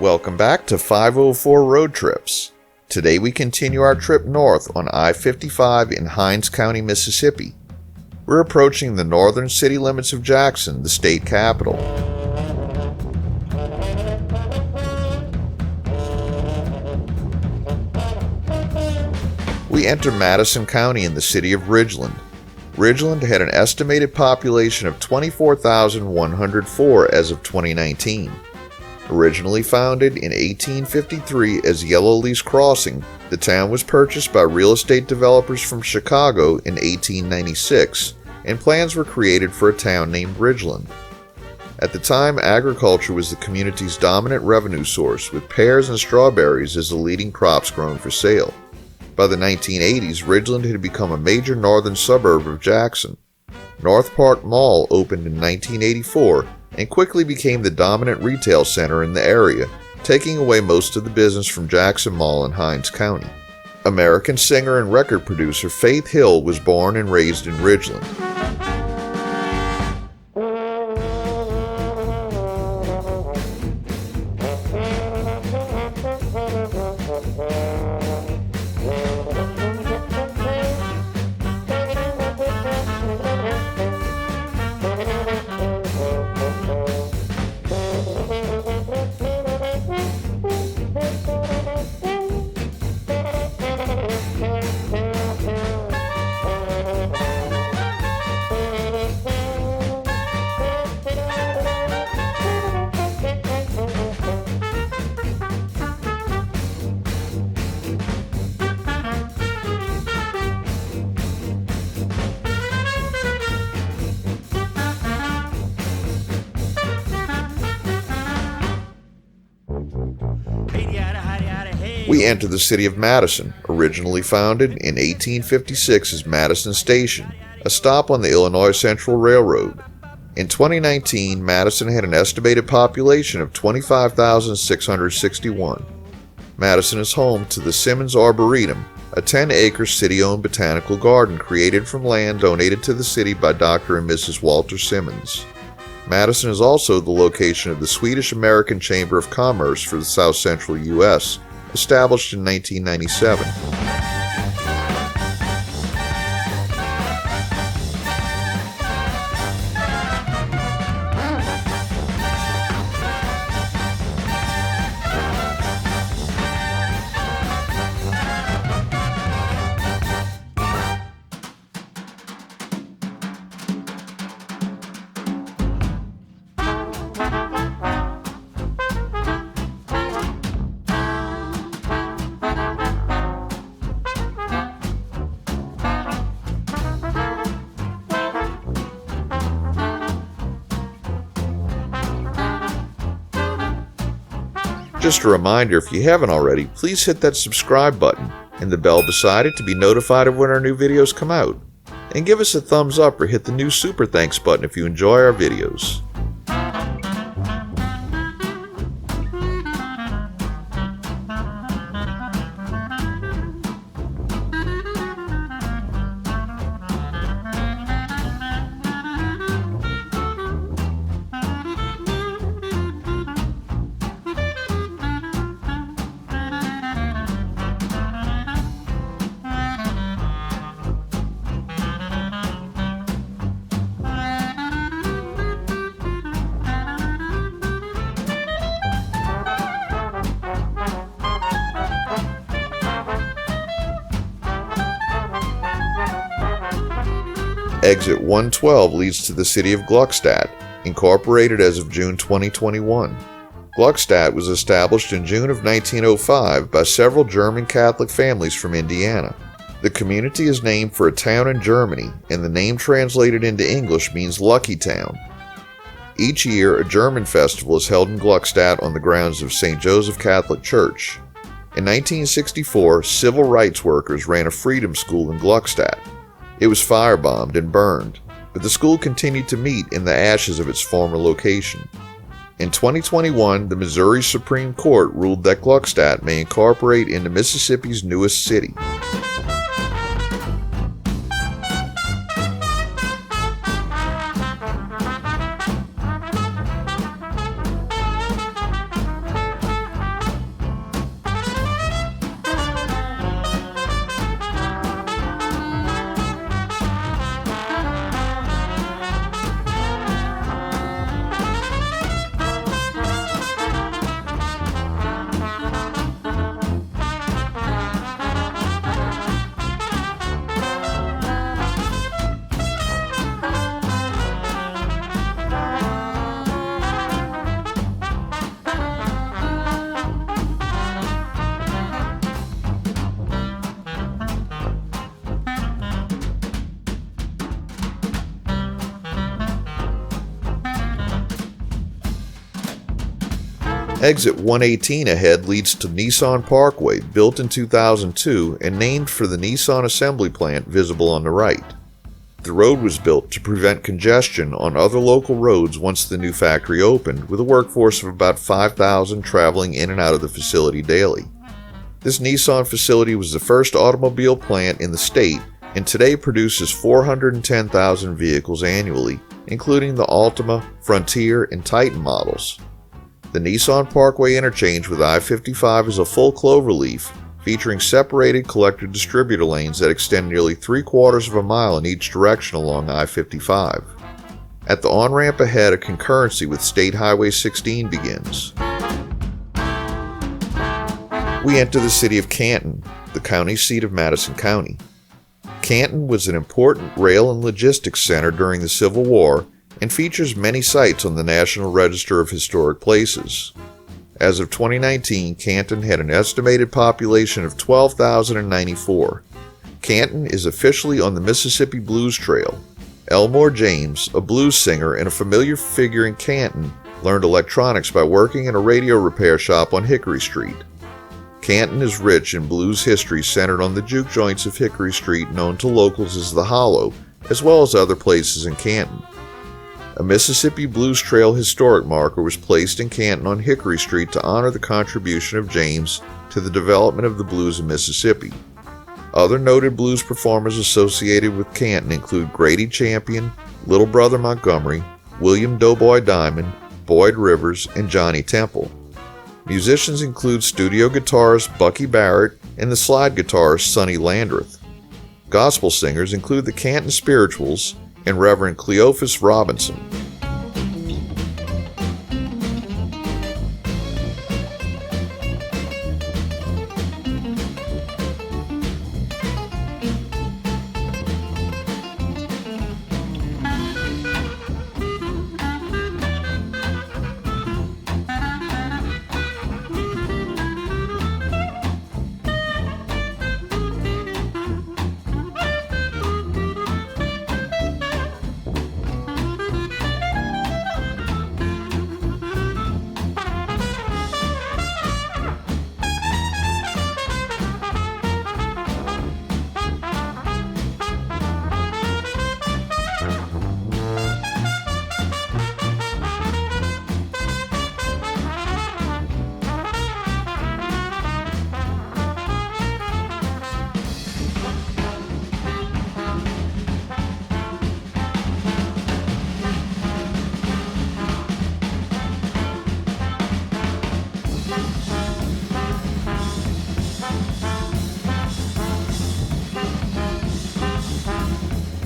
Welcome back to 504 Road Trips. Today we continue our trip north on I-55 in Hinds County, Mississippi. We're approaching the northern city limits of Jackson, the state capital. We enter Madison County in the city of Ridgeland. Ridgeland had an estimated population of 24,104 as of 2019. Originally founded in 1853 as Yellow Lease Crossing, the town was purchased by real estate developers from Chicago in 1896, and plans were created for a town named Ridgeland. At the time, agriculture was the community's dominant revenue source, with pears and strawberries as the leading crops grown for sale. By the 1980s, Ridgeland had become a major northern suburb of Jackson. North Park Mall opened in 1984 and quickly became the dominant retail center in the area, taking away most of the business from Jackson Mall in Hinds County. American singer and record producer Faith Hill was born and raised in Ridgeland. We enter the city of Madison, originally founded in 1856 as Madison Station, a stop on the Illinois Central Railroad. In 2019, Madison had an estimated population of 25,661. Madison is home to the Simmons Arboretum, a 10-acre city-owned botanical garden created from land donated to the city by Dr. and Mrs. Walter Simmons. Madison is also the location of the Swedish-American Chamber of Commerce for the South Central U.S., established in 1997. Just a reminder, if you haven't already, please hit that subscribe button and the bell beside it to be notified of when our new videos come out. And give us a thumbs up or hit the new super thanks button if you enjoy our videos. Exit 112 leads to the city of Gluckstadt, incorporated as of June 2021. Gluckstadt was established in June of 1905 by several German Catholic families from Indiana. The community is named for a town in Germany, and the name translated into English means Lucky Town. Each year, a German festival is held in Gluckstadt on the grounds of St. Joseph Catholic Church. In 1964, civil rights workers ran a freedom school in Gluckstadt. It was firebombed and burned, but the school continued to meet in the ashes of its former location. In 2021, the Missouri Supreme Court ruled that Gluckstadt may incorporate into Mississippi's newest city. Exit 118 ahead leads to Nissan Parkway, built in 2002 and named for the Nissan assembly plant visible on the right. The road was built to prevent congestion on other local roads once the new factory opened, with a workforce of about 5,000 traveling in and out of the facility daily. This Nissan facility was the first automobile plant in the state and today produces 410,000 vehicles annually, including the Altima, Frontier, and Titan models. The Nissan Parkway interchange with I-55 is a full cloverleaf, featuring separated collector-distributor lanes that extend nearly 3/4 of a mile in each direction along I-55. At the on-ramp ahead, a concurrency with State Highway 16 begins. We enter the city of Canton, the county seat of Madison County. Canton was an important rail and logistics center during the Civil War and features many sites on the National Register of Historic Places. As of 2019, Canton had an estimated population of 12,094. Canton is officially on the Mississippi Blues Trail. Elmore James, a blues singer and a familiar figure in Canton, learned electronics by working in a radio repair shop on Hickory Street. Canton is rich in blues history centered on the juke joints of Hickory Street, known to locals as the Hollow, as well as other places in Canton. A Mississippi Blues Trail historic marker was placed in Canton on Hickory Street to honor the contribution of James to the development of the blues in Mississippi. Other noted blues performers associated with Canton include Grady Champion, Little Brother Montgomery, William Doughboy Diamond, Boyd Rivers, and Johnny Temple. Musicians include studio guitarist Bucky Barrett and the slide guitarist Sonny Landreth. Gospel singers include the Canton Spirituals and Reverend Cleophas Robinson.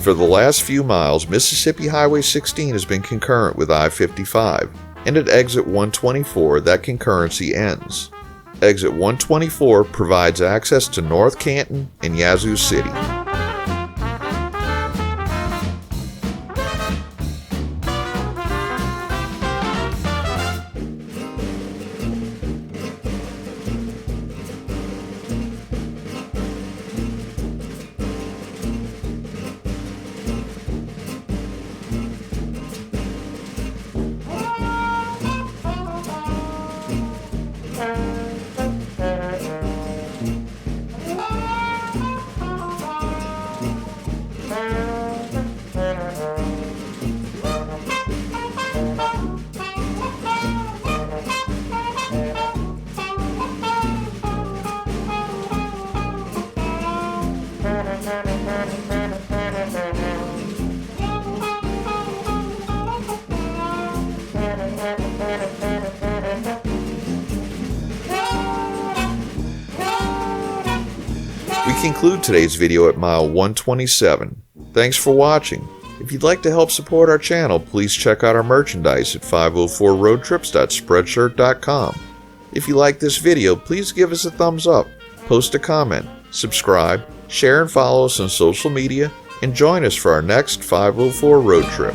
For the last few miles, Mississippi Highway 16 has been concurrent with I-55, and at exit 124 that concurrency ends. Exit 124 provides access to North Canton and Yazoo City. We conclude today's video at mile 127. Thanks for watching. If you'd like to help support our channel, please check out our merchandise at 504roadtrips.spreadshirt.com. If you like this video, please give us a thumbs up, post a comment, subscribe, share and follow us on social media, and join us for our next 504 road trip.